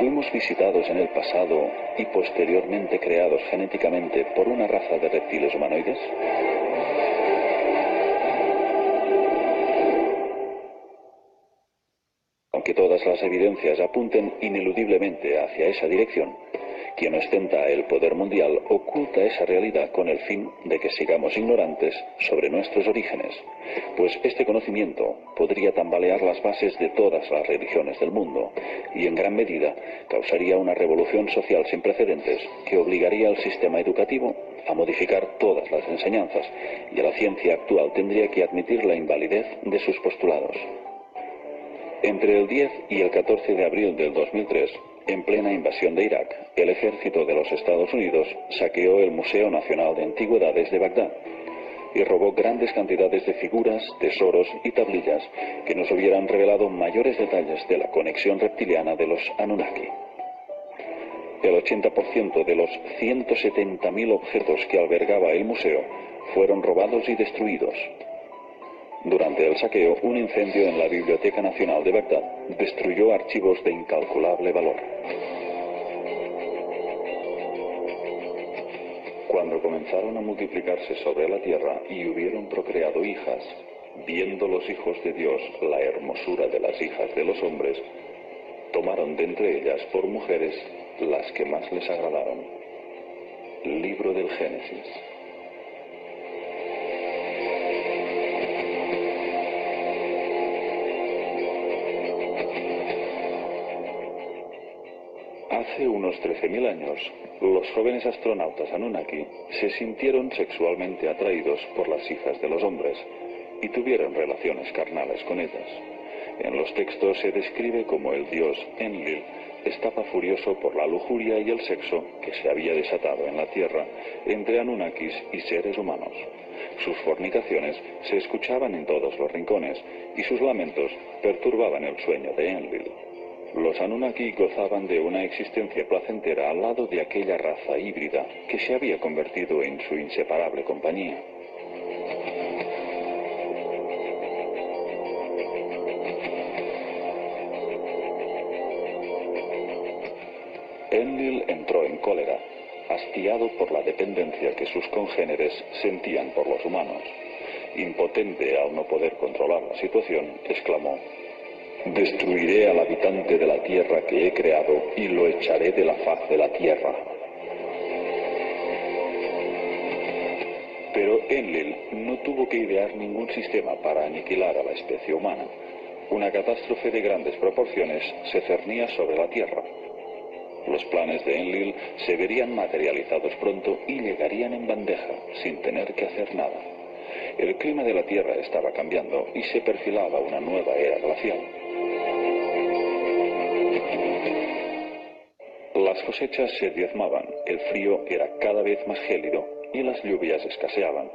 ¿Fuimos visitados en el pasado y posteriormente creados genéticamente por una raza de reptiles humanoides? Aunque todas las evidencias apunten ineludiblemente hacia esa dirección, quien ostenta el poder mundial oculta esa realidad con el fin de que sigamos ignorantes sobre nuestros orígenes, pues este conocimiento podría tambalear las bases de todas las religiones del mundo y en gran medida causaría una revolución social sin precedentes que obligaría al sistema educativo a modificar todas las enseñanzas y a la ciencia actual tendría que admitir la invalidez de sus postulados. Entre el 10 y el 14 de abril del 2003, en plena invasión de Irak, el ejército de los Estados Unidos saqueó el Museo Nacional de Antigüedades de Bagdad y robó grandes cantidades de figuras, tesoros y tablillas que nos hubieran revelado mayores detalles de la conexión reptiliana de los Anunnaki. El 80% de los 170.000 objetos que albergaba el museo fueron robados y destruidos. Durante el saqueo, un incendio en la Biblioteca Nacional de Bagdad destruyó archivos de incalculable valor. Cuando comenzaron a multiplicarse sobre la tierra y hubieron procreado hijas, viendo los hijos de Dios la hermosura de las hijas de los hombres, tomaron de entre ellas por mujeres las que más les agradaron. Libro del Génesis. Hace unos 13.000 años, los jóvenes astronautas Anunnaki se sintieron sexualmente atraídos por las hijas de los hombres y tuvieron relaciones carnales con ellas. En los textos se describe como el dios Enlil estaba furioso por la lujuria y el sexo que se había desatado en la Tierra entre Anunnakis y seres humanos. Sus fornicaciones se escuchaban en todos los rincones y sus lamentos perturbaban el sueño de Enlil. Los Anunnaki gozaban de una existencia placentera al lado de aquella raza híbrida que se había convertido en su inseparable compañía. Enlil entró en cólera, hastiado por la dependencia que sus congéneres sentían por los humanos. Impotente al no poder controlar la situación, exclamó: «Destruiré al habitante de la tierra que he creado y lo echaré de la faz de la tierra». Pero Enlil no tuvo que idear ningún sistema para aniquilar a la especie humana. Una catástrofe de grandes proporciones se cernía sobre la tierra. Los planes de Enlil se verían materializados pronto y llegarían en bandeja, sin tener que hacer nada. El clima de la Tierra estaba cambiando y se perfilaba una nueva era glacial. Las cosechas se diezmaban, el frío era cada vez más gélido y las lluvias escaseaban.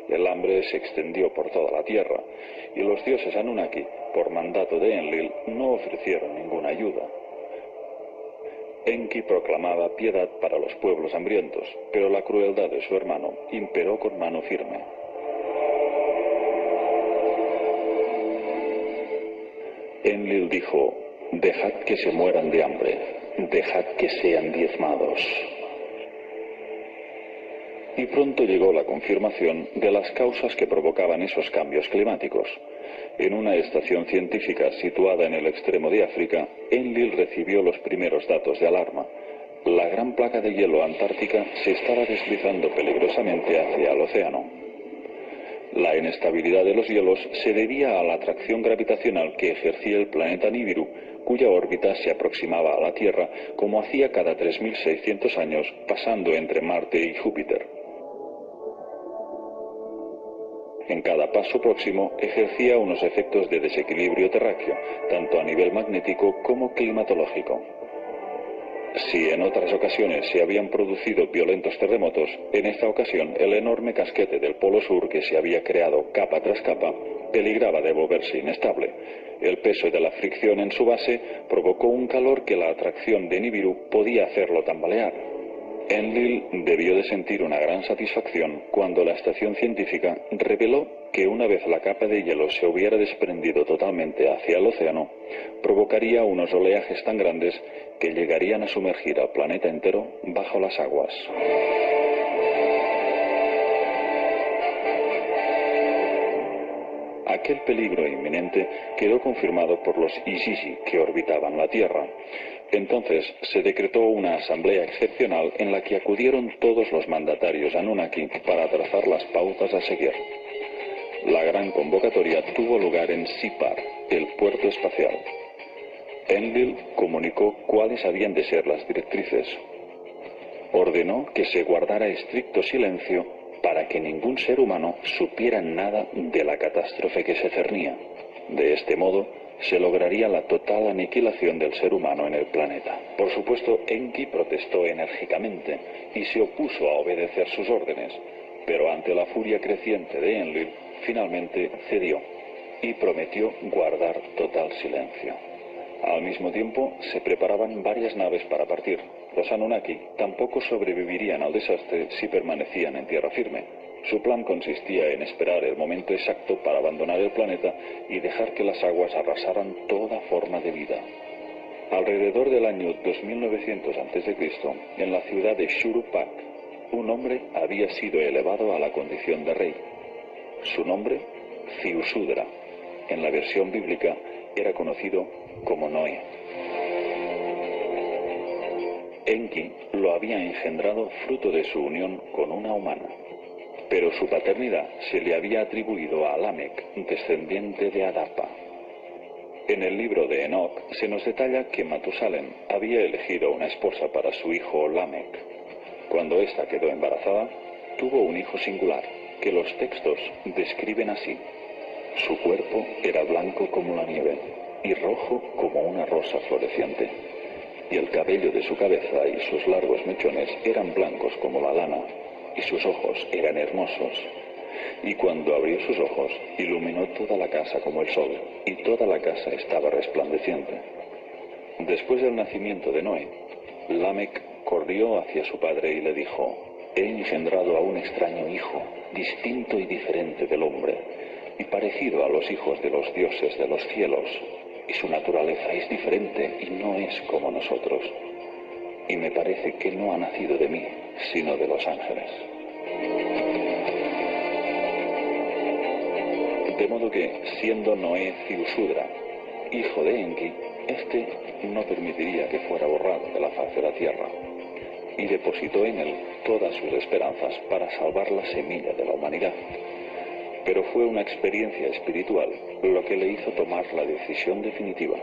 El hambre se extendió por toda la Tierra y los dioses Anunnaki, por mandato de Enlil, no ofrecieron ninguna ayuda. Enki proclamaba piedad para los pueblos hambrientos, pero la crueldad de su hermano imperó con mano firme. Enlil dijo: «Dejad que se mueran de hambre, dejad que sean diezmados». Y pronto llegó la confirmación de las causas que provocaban esos cambios climáticos. En una estación científica situada en el extremo de África, Enlil recibió los primeros datos de alarma. La gran placa de hielo antártica se estaba deslizando peligrosamente hacia el océano. La inestabilidad de los hielos se debía a la atracción gravitacional que ejercía el planeta Nibiru, cuya órbita se aproximaba a la Tierra como hacía cada 3.600 años, pasando entre Marte y Júpiter. En cada paso próximo ejercía unos efectos de desequilibrio terráqueo, tanto a nivel magnético como climatológico. Si en otras ocasiones se habían producido violentos terremotos, en esta ocasión el enorme casquete del Polo Sur que se había creado capa tras capa peligraba de volverse inestable. El peso de la fricción en su base provocó un calor que la atracción de Nibiru podía hacerlo tambalear. Enlil debió de sentir una gran satisfacción cuando la estación científica reveló que una vez la capa de hielo se hubiera desprendido totalmente hacia el océano, provocaría unos oleajes tan grandes que llegarían a sumergir al planeta entero bajo las aguas. Aquel peligro inminente quedó confirmado por los Izizi que orbitaban la Tierra. Entonces se decretó una asamblea excepcional en la que acudieron todos los mandatarios Anunnaki para trazar las pautas a seguir. La gran convocatoria tuvo lugar en Sipar, el puerto espacial. Enlil comunicó cuáles habían de ser las directrices. Ordenó que se guardara estricto silencio para que ningún ser humano supiera nada de la catástrofe que se cernía. De este modo, se lograría la total aniquilación del ser humano en el planeta. Por supuesto, Enki protestó enérgicamente y se opuso a obedecer sus órdenes, pero ante la furia creciente de Enlil, finalmente cedió y prometió guardar total silencio. Al mismo tiempo, se preparaban varias naves para partir. Los Anunnaki tampoco sobrevivirían al desastre si permanecían en tierra firme. Su plan consistía en esperar el momento exacto para abandonar el planeta y dejar que las aguas arrasaran toda forma de vida. Alrededor del año 2900 a.C., en la ciudad de Shuruppak, un hombre había sido elevado a la condición de rey. Su nombre, Ziusudra. En la versión bíblica era conocido como Noé. Enki lo había engendrado fruto de su unión con una humana, pero su paternidad se le había atribuido a Lamec, descendiente de Adapa. En el libro de Enoch se nos detalla que Matusalén había elegido una esposa para su hijo Lamec. Cuando ésta quedó embarazada, tuvo un hijo singular, que los textos describen así. Su cuerpo era blanco como la nieve y rojo como una rosa floreciente, y el cabello de su cabeza y sus largos mechones eran blancos como la lana, y sus ojos eran hermosos. Y cuando abrió sus ojos, iluminó toda la casa como el sol, y toda la casa estaba resplandeciente. Después del nacimiento de Noé, Lamec corrió hacia su padre y le dijo: «He engendrado a un extraño hijo, distinto y diferente del hombre, y parecido a los hijos de los dioses de los cielos, y su naturaleza es diferente y no es como nosotros. Y me parece que no ha nacido de mí, sino de los ángeles». De modo que, siendo Noé Ziusudra, hijo de Enki, este no permitiría que fuera borrado de la faz de la tierra, y depositó en él todas sus esperanzas para salvar la semilla de la humanidad. Pero fue una experiencia espiritual lo que le hizo tomar la decisión definitiva.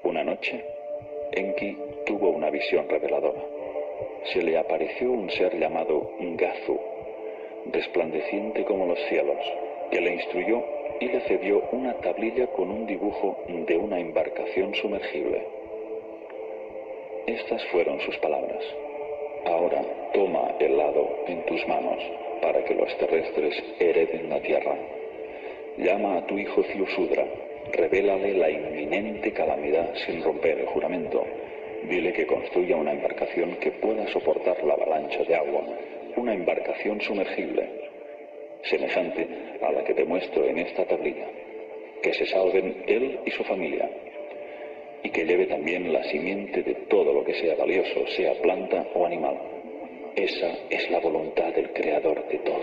Una noche, Enki tuvo una visión reveladora. Se le apareció un ser llamado Ngazu, resplandeciente como los cielos, que le instruyó y le cedió una tablilla con un dibujo de una embarcación sumergible. Estas fueron sus palabras: «Ahora toma el lado en tus manos para que los terrestres hereden la tierra. Llama a tu hijo Ziusudra, revélale la inminente calamidad sin romper el juramento. Dile que construya una embarcación que pueda soportar la avalancha de agua, una embarcación sumergible, semejante a la que te muestro en esta tablilla, que se salven él y su familia, y que lleve también la simiente de todo lo que sea valioso, sea planta o animal. Esa es la voluntad del Creador de todo».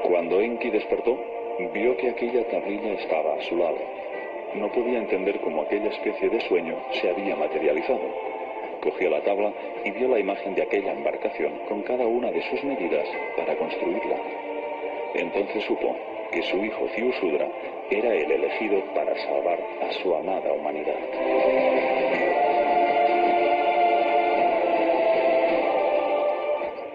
Cuando Enki despertó, vio que aquella tablilla estaba a su lado. No podía entender cómo aquella especie de sueño se había materializado. Cogió la tabla y vio la imagen de aquella embarcación con cada una de sus medidas para construirla. Entonces supo que su hijo Ziusudra era el elegido para salvar a su amada humanidad.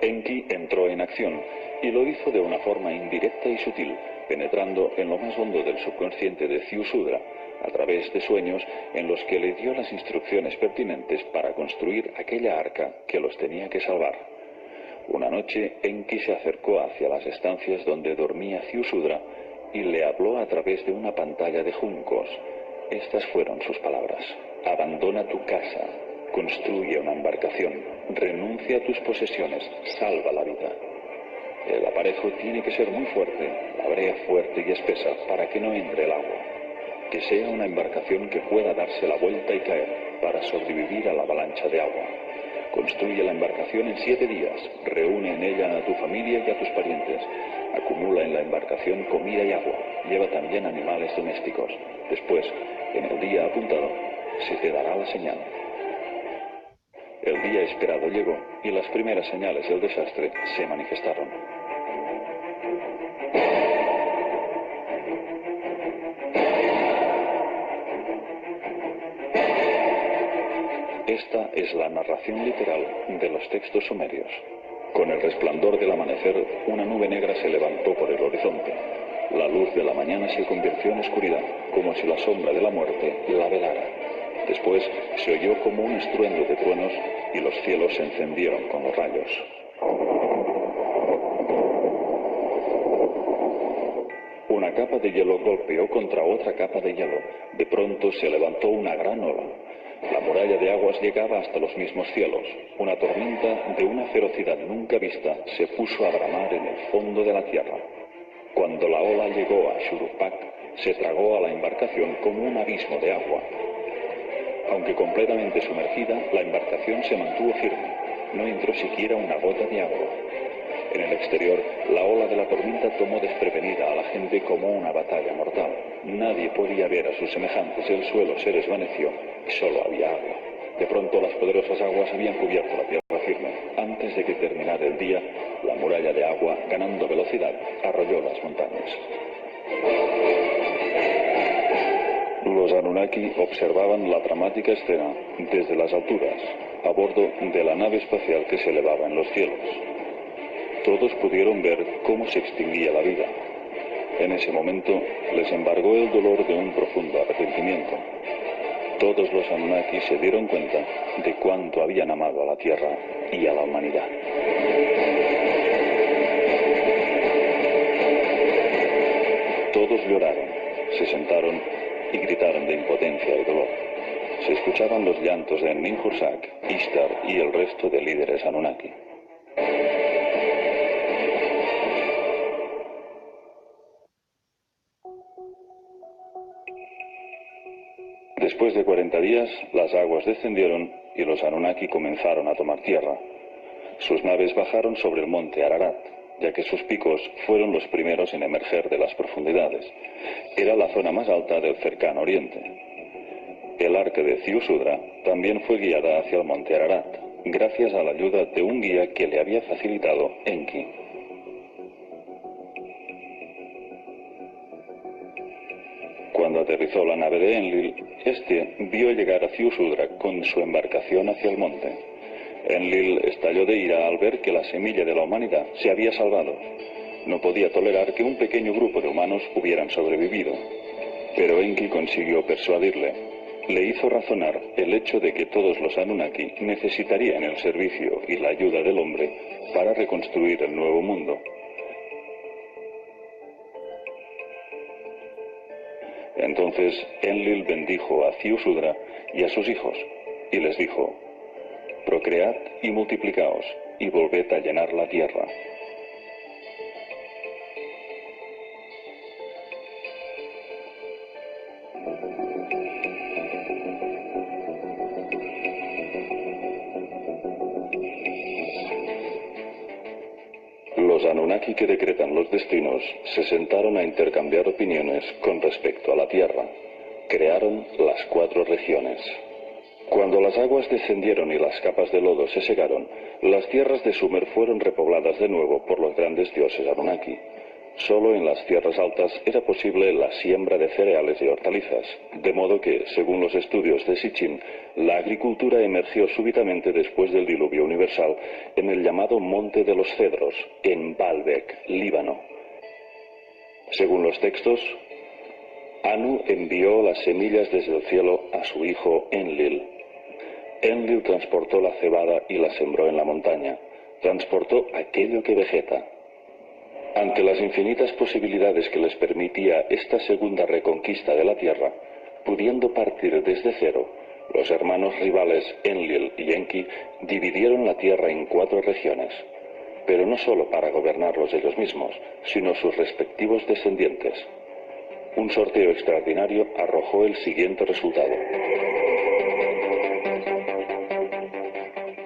Enki entró en acción y lo hizo de una forma indirecta y sutil, penetrando en lo más hondo del subconsciente de Ziusudra, a través de sueños en los que le dio las instrucciones pertinentes para construir aquella arca que los tenía que salvar. Una noche, Enki se acercó hacia las estancias donde dormía Ziusudra y le habló a través de una pantalla de juncos, Estas fueron sus palabras. Abandona tu casa, construye una embarcación, renuncia a tus posesiones, salva la vida. El aparejo tiene que ser muy fuerte, la brea fuerte y espesa para que no entre el agua. Que sea una embarcación que pueda darse la vuelta y caer para sobrevivir a la avalancha de agua. Construye la embarcación en 7 días, reúne en ella a tu familia y a tus parientes. Acumula en la embarcación comida y agua, lleva también animales domésticos. Después, en el día apuntado, se te dará la señal. El día esperado llegó y las primeras señales del desastre se manifestaron. Esta es la narración literal de los textos sumerios. Con el resplandor del amanecer, una nube negra se levantó por el horizonte. La luz de la mañana se convirtió en oscuridad, como si la sombra de la muerte la velara. Después se oyó como un estruendo de truenos y los cielos se encendieron con los rayos. Una capa de hielo golpeó contra otra capa de hielo. De pronto se levantó una gran ola. La muralla de aguas llegaba hasta los mismos cielos. Una tormenta de una ferocidad nunca vista se puso a bramar en el fondo de la tierra. Cuando la ola llegó a Shuruppak, se tragó a la embarcación como un abismo de agua. Aunque completamente sumergida, la embarcación se mantuvo firme. No entró siquiera una gota de agua. En el exterior, la ola de la tormenta tomó desprevenida a la gente como una batalla mortal. Nadie podía ver a sus semejantes, el suelo se desvaneció y solo había agua. De pronto las poderosas aguas habían cubierto la tierra firme. Antes de que terminara el día, la muralla de agua, ganando velocidad, arrolló las montañas. Los Anunnaki observaban la dramática escena desde las alturas, a bordo de la nave espacial que se elevaba en los cielos. Todos pudieron ver cómo se extinguía la vida. En ese momento les embargó el dolor de un profundo arrepentimiento. Todos los Anunnaki se dieron cuenta de cuánto habían amado a la Tierra y a la humanidad. Todos lloraron, se sentaron y gritaron de impotencia y dolor. Se escuchaban los llantos de Ninhursag, Ishtar y el resto de líderes Anunnaki. Después de 40 días, las aguas descendieron y los Anunnaki comenzaron a tomar tierra. Sus naves bajaron sobre el monte Ararat, ya que sus picos fueron los primeros en emerger de las profundidades. Era la zona más alta del cercano oriente. El arca de Ziusudra también fue guiada hacia el monte Ararat, gracias a la ayuda de un guía que le había facilitado Enki. Cuando aterrizó la nave de Enlil, este vio llegar a Ziusudra con su embarcación hacia el monte. Enlil estalló de ira al ver que la semilla de la humanidad se había salvado. No podía tolerar que un pequeño grupo de humanos hubieran sobrevivido. Pero Enki consiguió persuadirle. Le hizo razonar el hecho de que todos los Anunnaki necesitarían el servicio y la ayuda del hombre para reconstruir el nuevo mundo. Entonces Enlil bendijo a Ziusudra y a sus hijos, y les dijo: procread y multiplicaos, y volved a llenar la tierra. Los Anunnaki que decretan los destinos se sentaron a intercambiar opiniones con respecto a la Tierra. Crearon las 4 regiones. Cuando las aguas descendieron y las capas de lodo se secaron, las tierras de Sumer fueron repobladas de nuevo por los grandes dioses Anunnaki. Solo en las tierras altas era posible la siembra de cereales y hortalizas, de modo que, según los estudios de Sitchin, la agricultura emergió súbitamente después del diluvio universal en el llamado Monte de los Cedros, en Baalbek, Líbano. Según los textos, Anu envió las semillas desde el cielo a su hijo Enlil. Enlil transportó la cebada y la sembró en la montaña. Transportó aquello que vegeta. Ante las infinitas posibilidades que les permitía esta segunda reconquista de la tierra, Pudiendo partir desde cero, los hermanos rivales Enlil y Enki dividieron la tierra en 4 regiones, pero no solo para gobernarlos ellos mismos, sino sus respectivos descendientes. Un sorteo extraordinario arrojó el siguiente resultado.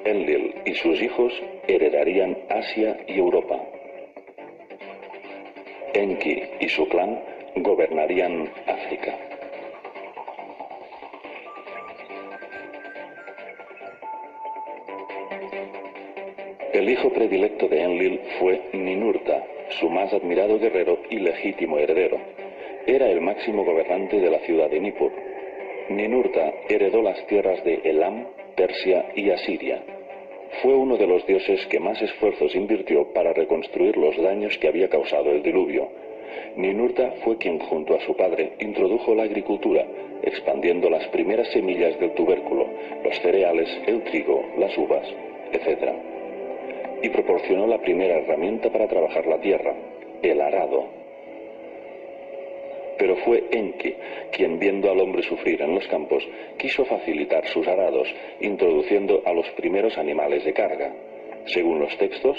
Enlil y sus hijos heredarían Asia y Europa. Enki y su clan gobernarían África. El hijo predilecto de Enlil fue Ninurta, su más admirado guerrero y legítimo heredero. Era el máximo gobernante de la ciudad de Nippur. Ninurta heredó las tierras de Elam, Persia y Asiria. Fue uno de los dioses que más esfuerzos invirtió para reconstruir los daños que había causado el diluvio. Ninurta fue quien, junto a su padre, introdujo la agricultura, expandiendo las primeras semillas del tubérculo, los cereales, el trigo, las uvas, etc. Y proporcionó la primera herramienta para trabajar la tierra, el arado. Pero fue Enki quien, viendo al hombre sufrir en los campos, quiso facilitar sus arados, introduciendo a los primeros animales de carga. Según los textos,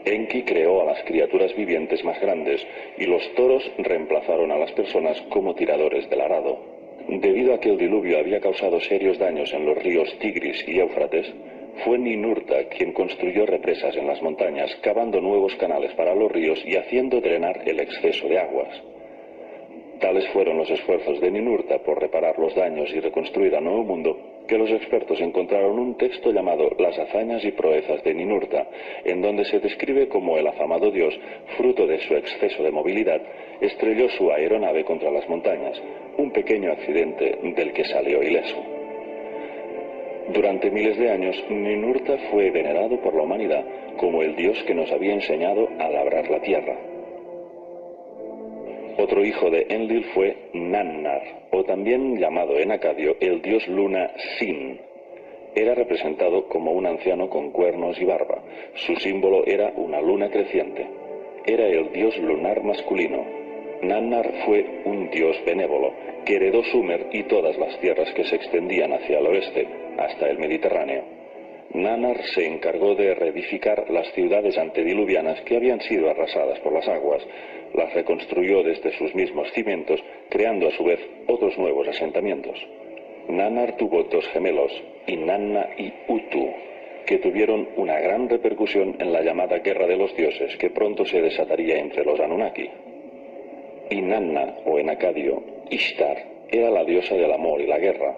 Enki creó a las criaturas vivientes más grandes y los toros reemplazaron a las personas como tiradores del arado. Debido a que el diluvio había causado serios daños en los ríos Tigris y Éufrates, fue Ninurta quien construyó represas en las montañas, cavando nuevos canales para los ríos y haciendo drenar el exceso de aguas. Tales fueron los esfuerzos de Ninurta por reparar los daños y reconstruir a Nuevo Mundo, que los expertos encontraron un texto llamado Las hazañas y proezas de Ninurta, en donde se describe cómo el afamado dios, fruto de su exceso de movilidad, estrelló su aeronave contra las montañas, un pequeño accidente del que salió ileso. Durante miles de años, Ninurta fue venerado por la humanidad como el dios que nos había enseñado a labrar la tierra. Otro hijo de Enlil fue Nannar, o también llamado en acadio el dios luna Sin. Era representado como un anciano con cuernos y barba. Su símbolo era una luna creciente. Era el dios lunar masculino. Nannar fue un dios benévolo, que heredó Sumer y todas las tierras que se extendían hacia el oeste, hasta el Mediterráneo. Nannar se encargó de reedificar las ciudades antediluvianas que habían sido arrasadas por las aguas. Las reconstruyó desde sus mismos cimientos, creando a su vez otros nuevos asentamientos. Nannar tuvo 2 gemelos, Inanna y Utu, que tuvieron una gran repercusión en la llamada Guerra de los Dioses, que pronto se desataría entre los Anunnaki. Inanna, o en acadio, Ishtar, era la diosa del amor y la guerra.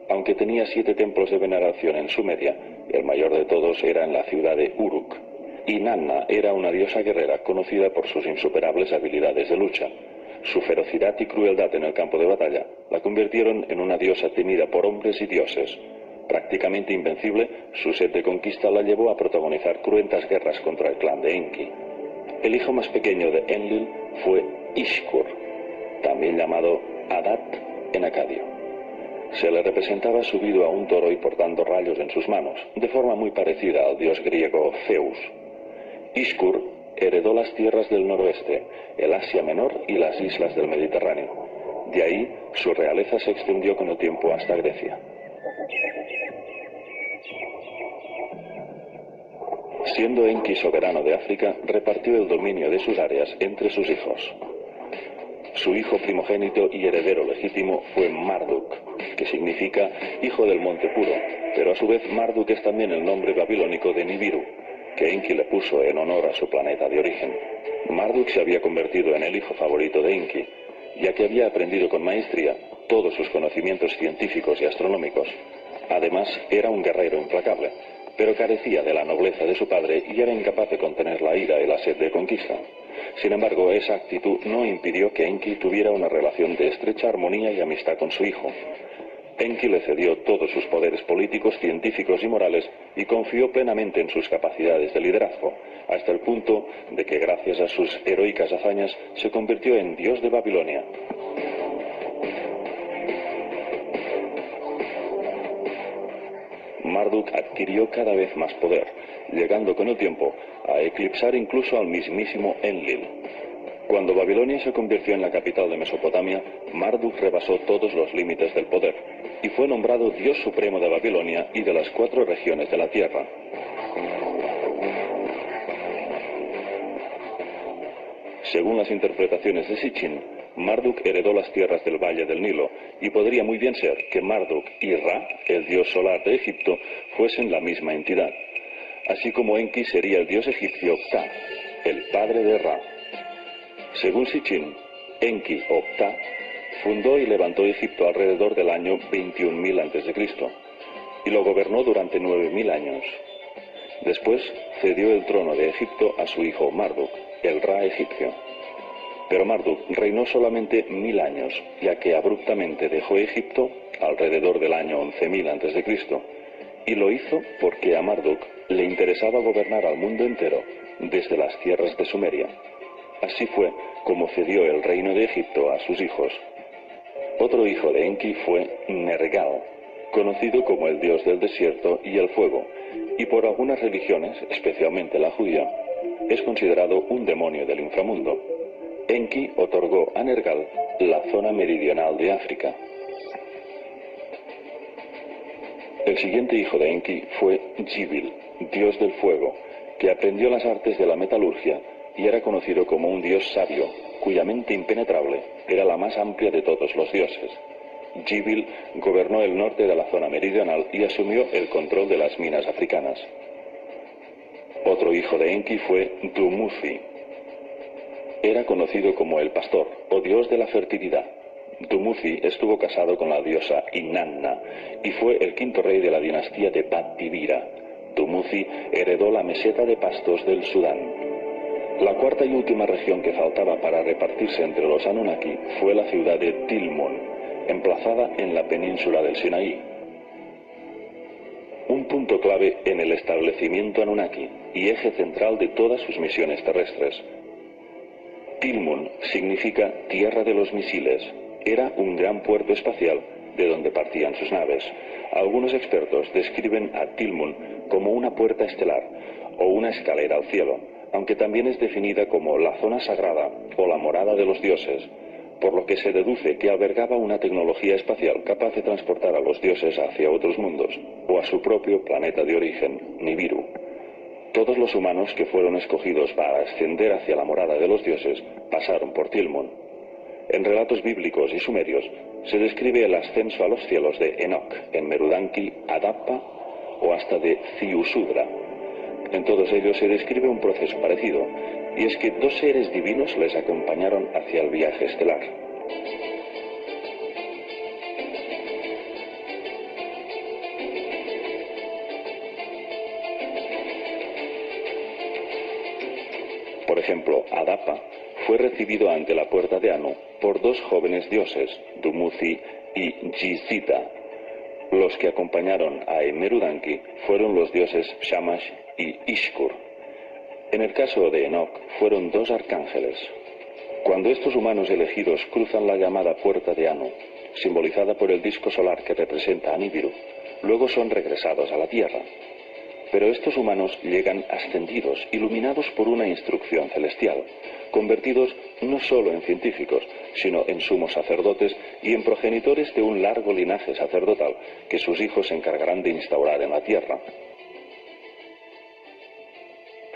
Aunque tenía 7 templos de veneración en Sumeria, el mayor de todos era en la ciudad de Uruk. Inanna era una diosa guerrera conocida por sus insuperables habilidades de lucha. Su ferocidad y crueldad en el campo de batalla la convirtieron en una diosa temida por hombres y dioses. Prácticamente invencible, su sed de conquista la llevó a protagonizar cruentas guerras contra el clan de Enki. El hijo más pequeño de Enlil fue Ishkur, también llamado Adat en acadio. Se le representaba subido a un toro y portando rayos en sus manos, de forma muy parecida al dios griego Zeus. Ishkur heredó las tierras del noroeste, el Asia Menor y las islas del Mediterráneo. De ahí, su realeza se extendió con el tiempo hasta Grecia. Siendo Enki soberano de África, repartió el dominio de sus áreas entre sus hijos. Su hijo primogénito y heredero legítimo fue Marduk, que significa hijo del monte puro, pero a su vez Marduk es también el nombre babilónico de Nibiru, que Enki le puso en honor a su planeta de origen. Marduk se había convertido en el hijo favorito de Enki, ya que había aprendido con maestría todos sus conocimientos científicos y astronómicos. Además, era un guerrero implacable, pero carecía de la nobleza de su padre y era incapaz de contener la ira y la sed de conquista. Sin embargo, esa actitud no impidió que Enki tuviera una relación de estrecha armonía y amistad con su hijo. Enki le cedió todos sus poderes políticos, científicos y morales y confió plenamente en sus capacidades de liderazgo, hasta el punto de que gracias a sus heroicas hazañas se convirtió en dios de Babilonia. Marduk adquirió cada vez más poder, llegando con el tiempo a eclipsar incluso al mismísimo Enlil. Cuando Babilonia se convirtió en la capital de Mesopotamia, Marduk rebasó todos los límites del poder y fue nombrado Dios Supremo de Babilonia y de las 4 regiones de la tierra. Según las interpretaciones de Sitchin, Marduk heredó las tierras del valle del Nilo, y podría muy bien ser que Marduk y Ra, el dios solar de Egipto, fuesen la misma entidad, así como Enki sería el dios egipcio Ptah, el padre de Ra. Según Sitchin, Enki o Ptah fundó y levantó Egipto alrededor del año 21.000 a.C. y lo gobernó durante 9.000 años. Después cedió el trono de Egipto a su hijo Marduk, el Ra egipcio. Pero Marduk reinó solamente 1000 años, ya que abruptamente dejó Egipto alrededor del año 11.000 a.C., y lo hizo porque a Marduk le interesaba gobernar al mundo entero desde las tierras de Sumeria. Así fue como cedió el reino de Egipto a sus hijos. Otro hijo de Enki fue Nergal, conocido como el dios del desierto y el fuego, y por algunas religiones, especialmente la judía, es considerado un demonio del inframundo. Enki otorgó a Nergal la zona meridional de África. El siguiente hijo de Enki fue Gibil, dios del fuego, que aprendió las artes de la metalurgia y era conocido como un dios sabio, cuya mente impenetrable era la más amplia de todos los dioses. Gibil gobernó el norte de la zona meridional y asumió el control de las minas africanas. Otro hijo de Enki fue Dumuzi. Era conocido como el pastor, o dios de la fertilidad. Dumuzi estuvo casado con la diosa Inanna y fue el 5º rey de la dinastía de Bad-Dibira. Dumuzi heredó la meseta de pastos del Sudán. La 4ª y última región que faltaba para repartirse entre los Anunnaki fue la ciudad de Tilmun, emplazada en la península del Sinaí. Un punto clave en el establecimiento Anunnaki y eje central de todas sus misiones terrestres. Tilmun significa tierra de los misiles. Era un gran puerto espacial de donde partían sus naves. Algunos expertos describen a Tilmun como una puerta estelar o una escalera al cielo, aunque también es definida como la zona sagrada o la morada de los dioses, por lo que se deduce que albergaba una tecnología espacial capaz de transportar a los dioses hacia otros mundos o a su propio planeta de origen, Nibiru. Todos los humanos que fueron escogidos para ascender hacia la morada de los dioses pasaron por Tilmun. En relatos bíblicos y sumerios se describe el ascenso a los cielos de Enoch, en Merudanki, Adapa o hasta de Ziusudra. En todos ellos se describe un proceso parecido, y es que 2 seres divinos les acompañaron hacia el viaje estelar. Por ejemplo, Adapa fue recibido ante la puerta de Anu por 2 jóvenes dioses, Dumuzi y Jizita. Los que acompañaron a Merudanki fueron los dioses Shamash y Ishkur. En el caso de Enoch fueron 2 arcángeles. Cuando estos humanos elegidos cruzan la llamada puerta de Anu, simbolizada por el disco solar que representa a Nibiru, luego son regresados a la tierra. Pero estos humanos llegan ascendidos, iluminados por una instrucción celestial, convertidos no solo en científicos, sino en sumos sacerdotes y en progenitores de un largo linaje sacerdotal que sus hijos se encargarán de instaurar en la tierra.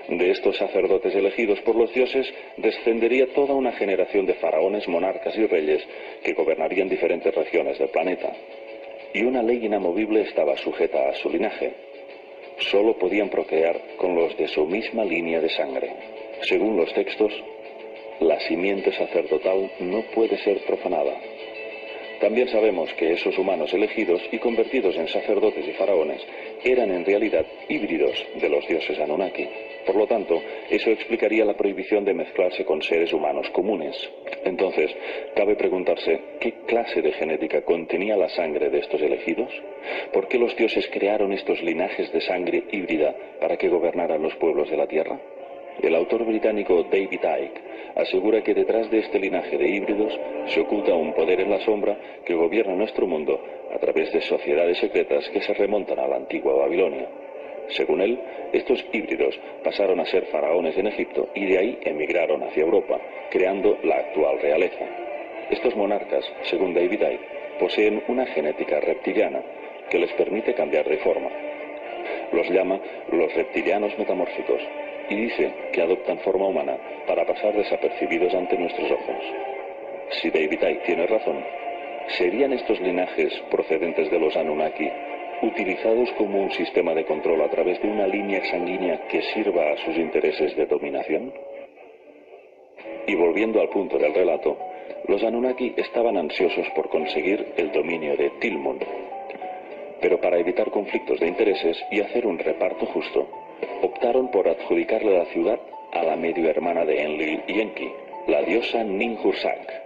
De estos sacerdotes elegidos por los dioses descendería toda una generación de faraones, monarcas y reyes que gobernarían diferentes regiones del planeta. Y una ley inamovible estaba sujeta a su linaje. Solo podían procrear con los de su misma línea de sangre. Según los textos, la simiente sacerdotal no puede ser profanada. También sabemos que esos humanos elegidos y convertidos en sacerdotes y faraones eran en realidad híbridos de los dioses Anunnaki. Por lo tanto, eso explicaría la prohibición de mezclarse con seres humanos comunes. Entonces, cabe preguntarse, ¿qué clase de genética contenía la sangre de estos elegidos? ¿Por qué los dioses crearon estos linajes de sangre híbrida para que gobernaran los pueblos de la Tierra? El autor británico David Icke asegura que detrás de este linaje de híbridos se oculta un poder en la sombra que gobierna nuestro mundo a través de sociedades secretas que se remontan a la antigua Babilonia. Según él, estos híbridos pasaron a ser faraones en Egipto y de ahí emigraron hacia Europa, creando la actual realeza. Estos monarcas, según David Icke, poseen una genética reptiliana que les permite cambiar de forma. Los llama los reptilianos metamórficos y dice que adoptan forma humana para pasar desapercibidos ante nuestros ojos. Si David Icke tiene razón, ¿serían estos linajes procedentes de los Anunnaki utilizados como un sistema de control a través de una línea sanguínea que sirva a sus intereses de dominación? Y volviendo al punto del relato, los Anunnaki estaban ansiosos por conseguir el dominio de Tilmun. Pero para evitar conflictos de intereses y hacer un reparto justo, optaron por adjudicarle la ciudad a la medio hermana de Enlil y Enki, la diosa Ninhursag.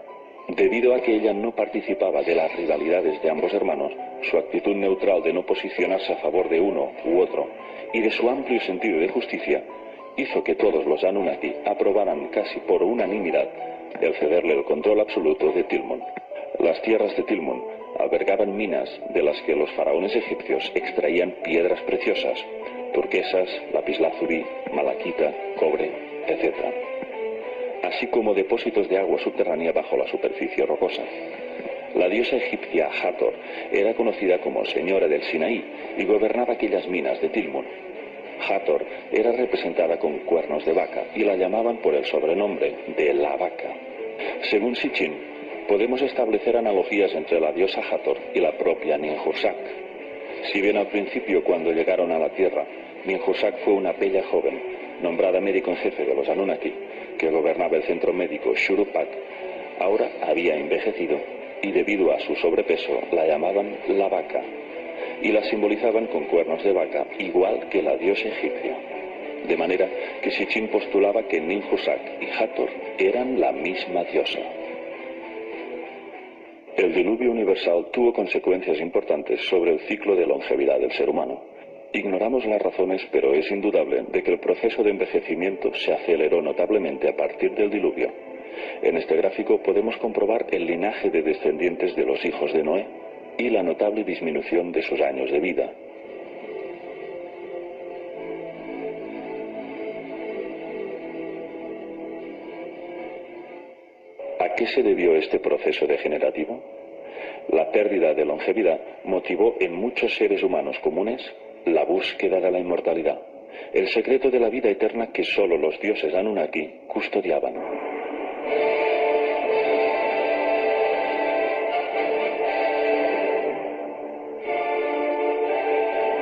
Debido a que ella no participaba de las rivalidades de ambos hermanos, su actitud neutral de no posicionarse a favor de uno u otro y de su amplio sentido de justicia hizo que todos los Anunnaki aprobaran casi por unanimidad el cederle el control absoluto de Tilmun. Las tierras de Tilmun albergaban minas de las que los faraones egipcios extraían piedras preciosas, turquesas, lapislázuli, malaquita, cobre, etc., así como depósitos de agua subterránea bajo la superficie rocosa. La diosa egipcia Hathor era conocida como Señora del Sinaí y gobernaba aquellas minas de Tilmun. Hathor era representada con cuernos de vaca y la llamaban por el sobrenombre de la vaca. Según Sitchin, podemos establecer analogías entre la diosa Hathor y la propia Ninhursag. Si bien al principio, cuando llegaron a la Tierra, Ninhursag fue una bella joven, nombrada médico en jefe de los Anunnaki, que gobernaba el centro médico Shuruppak, ahora había envejecido y debido a su sobrepeso la llamaban la vaca y la simbolizaban con cuernos de vaca igual que la diosa egipcia. De manera que Sitchin postulaba que Ninhursag y Hathor eran la misma diosa. El diluvio universal tuvo consecuencias importantes sobre el ciclo de longevidad del ser humano. Ignoramos las razones, pero es indudable de que el proceso de envejecimiento se aceleró notablemente a partir del diluvio. En este gráfico podemos comprobar el linaje de descendientes de los hijos de Noé y la notable disminución de sus años de vida. ¿A qué se debió este proceso degenerativo? La pérdida de longevidad motivó en muchos seres humanos comunes la búsqueda de la inmortalidad, el secreto de la vida eterna que solo los dioses Anunnaki custodiaban.